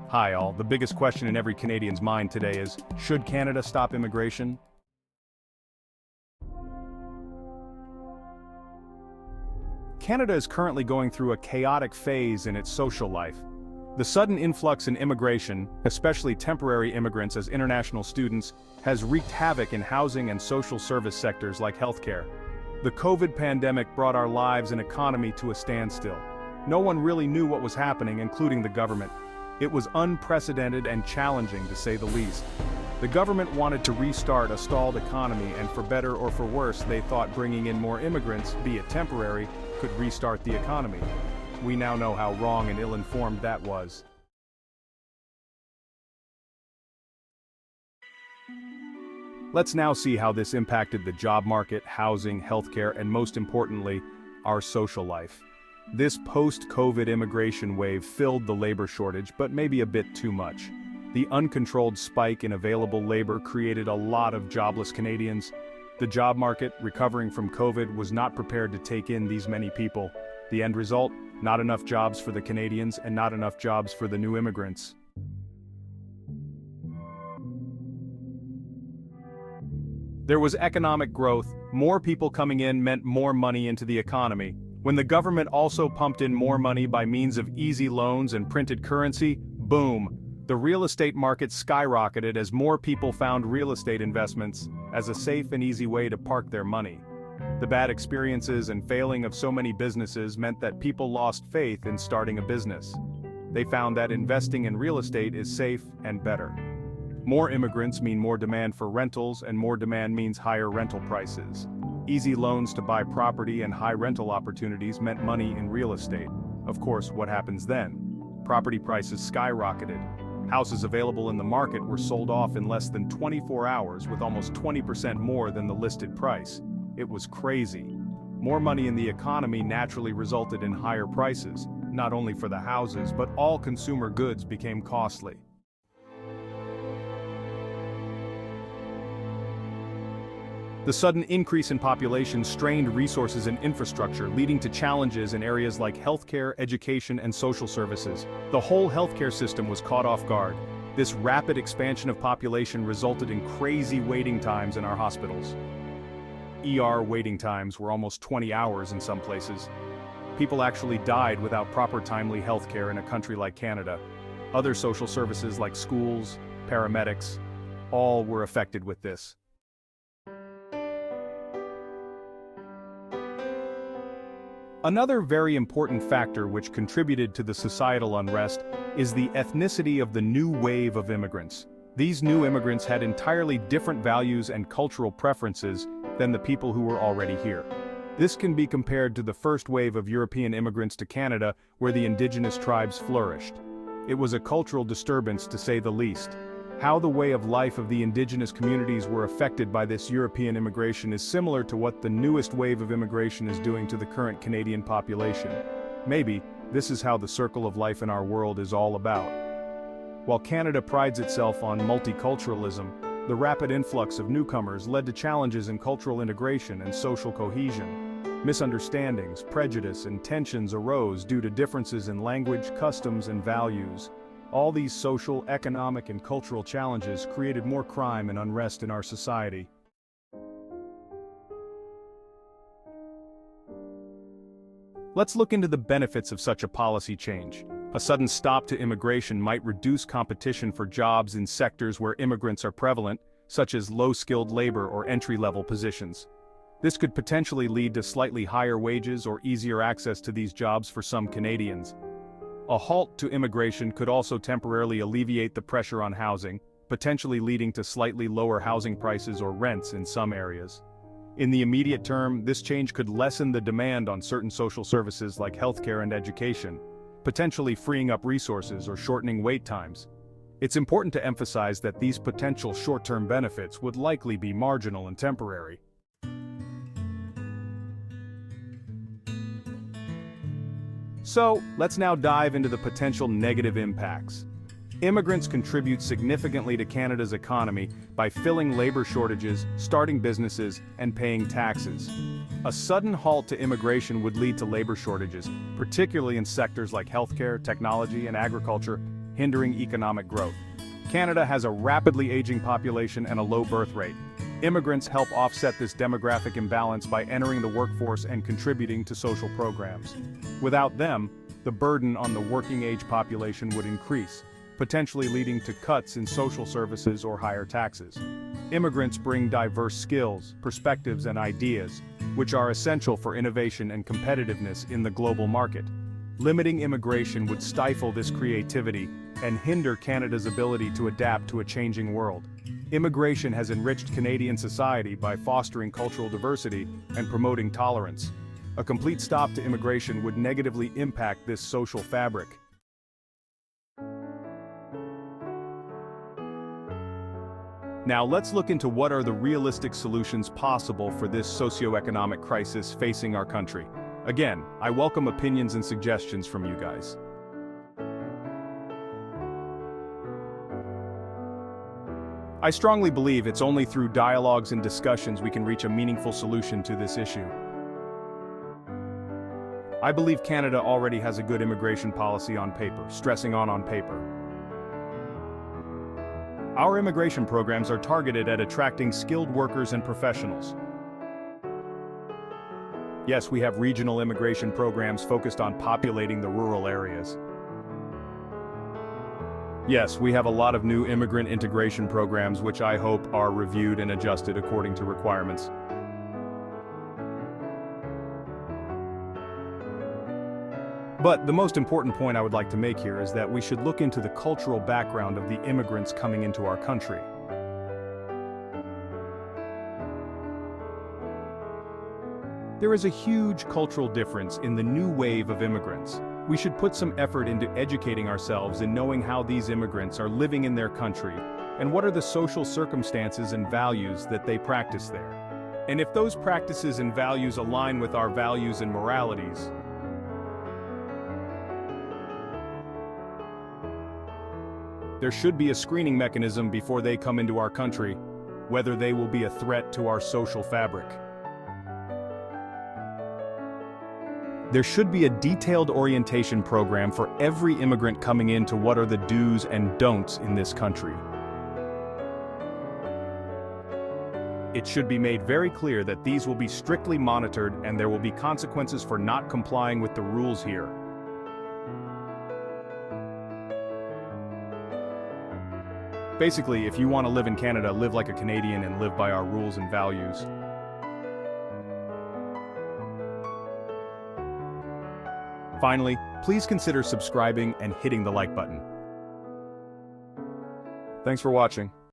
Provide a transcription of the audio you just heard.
Hi all, the biggest question in every Canadian's mind today is, should Canada stop immigration? Canada is currently going through a chaotic phase in its social life. The sudden influx in immigration, especially temporary immigrants as international students, has wreaked havoc in housing and social service sectors like healthcare. The COVID pandemic brought our lives and economy to a standstill. No one really knew what was happening, including the government. It was unprecedented and challenging, to say the least. The government wanted to restart a stalled economy, and for better or for worse, they thought bringing in more immigrants, be it temporary, could restart the economy. We now know how wrong and ill-informed that was. Let's now see how this impacted the job market, housing, healthcare, and most importantly, our social life. This post-COVID immigration wave filled the labor shortage, but maybe a bit too much. The uncontrolled spike in available labor created a lot of jobless Canadians. The job market, recovering from COVID, was not prepared to take in these many people. The end result? Not enough jobs for the Canadians and not enough jobs for the new immigrants. There was economic growth. More people coming in meant more money into the economy. When the government also pumped in more money by means of easy loans and printed currency, boom, the real estate market skyrocketed as more people found real estate investments as a safe and easy way to park their money. The bad experiences and failing of so many businesses meant that people lost faith in starting a business. They found that investing in real estate is safe and better. More immigrants mean more demand for rentals, and more demand means higher rental prices. Easy loans to buy property and high rental opportunities meant money in real estate. Of course, what happens then? Property prices skyrocketed. Houses available in the market were sold off in less than 24 hours with almost 20% more than the listed price. It was crazy. More money in the economy naturally resulted in higher prices. Not only for the houses, but all consumer goods became costly. The sudden increase in population strained resources and infrastructure, leading to challenges in areas like healthcare, education, and social services. The whole healthcare system was caught off guard. This rapid expansion of population resulted in crazy waiting times in our hospitals. ER waiting times were almost 20 hours in some places. People actually died without proper timely healthcare in a country like Canada. Other social services like schools, paramedics, all were affected with this. Another very important factor which contributed to the societal unrest is the ethnicity of the new wave of immigrants. These new immigrants had entirely different values and cultural preferences than the people who were already here. This can be compared to the first wave of European immigrants to Canada, where the indigenous tribes flourished. It was a cultural disturbance, to say the least. How the way of life of the indigenous communities were affected by this European immigration is similar to what the newest wave of immigration is doing to the current Canadian population. Maybe, this is how the circle of life in our world is all about. While Canada prides itself on multiculturalism, the rapid influx of newcomers led to challenges in cultural integration and social cohesion. Misunderstandings, prejudice, and tensions arose due to differences in language, customs, and values. All these social, economic, and cultural challenges created more crime and unrest in our society. Let's look into the benefits of such a policy change. A sudden stop to immigration might reduce competition for jobs in sectors where immigrants are prevalent, such as low-skilled labor or entry-level positions. This could potentially lead to slightly higher wages or easier access to these jobs for some Canadians. A halt to immigration could also temporarily alleviate the pressure on housing, potentially leading to slightly lower housing prices or rents in some areas. In the immediate term, this change could lessen the demand on certain social services like healthcare and education, potentially freeing up resources or shortening wait times. It's important to emphasize that these potential short-term benefits would likely be marginal and temporary. So, let's now dive into the potential negative impacts. Immigrants contribute significantly to Canada's economy by filling labor shortages, starting businesses, and paying taxes. A sudden halt to immigration would lead to labor shortages, particularly in sectors like healthcare, technology, and agriculture, hindering economic growth. Canada has a rapidly aging population and a low birth rate. Immigrants help offset this demographic imbalance by entering the workforce and contributing to social programs. Without them, the burden on the working-age population would increase, potentially leading to cuts in social services or higher taxes. Immigrants bring diverse skills, perspectives, and ideas, which are essential for innovation and competitiveness in the global market. Limiting immigration would stifle this creativity and hinder Canada's ability to adapt to a changing world. Immigration has enriched Canadian society by fostering cultural diversity and promoting tolerance. A complete stop to immigration would negatively impact this social fabric. Now let's look into what are the realistic solutions possible for this socioeconomic crisis facing our country. Again, I welcome opinions and suggestions from you guys. I strongly believe it's only through dialogues and discussions we can reach a meaningful solution to this issue. I believe Canada already has a good immigration policy on paper, stressing on paper. Our immigration programs are targeted at attracting skilled workers and professionals. Yes, we have regional immigration programs focused on populating the rural areas. Yes, we have a lot of new immigrant integration programs which I hope are reviewed and adjusted according to requirements. But the most important point I would like to make here is that we should look into the cultural background of the immigrants coming into our country. There is a huge cultural difference in the new wave of immigrants. We should put some effort into educating ourselves and knowing how these immigrants are living in their country, and what are the social circumstances and values that they practice there. And if those practices and values align with our values and moralities, there should be a screening mechanism before they come into our country, whether they will be a threat to our social fabric. There should be a detailed orientation program for every immigrant coming in to what are the do's and don'ts in this country. It should be made very clear that these will be strictly monitored and there will be consequences for not complying with the rules here. Basically, if you want to live in Canada, live like a Canadian and live by our rules and values. Finally, please consider subscribing and hitting the like button. Thanks for watching.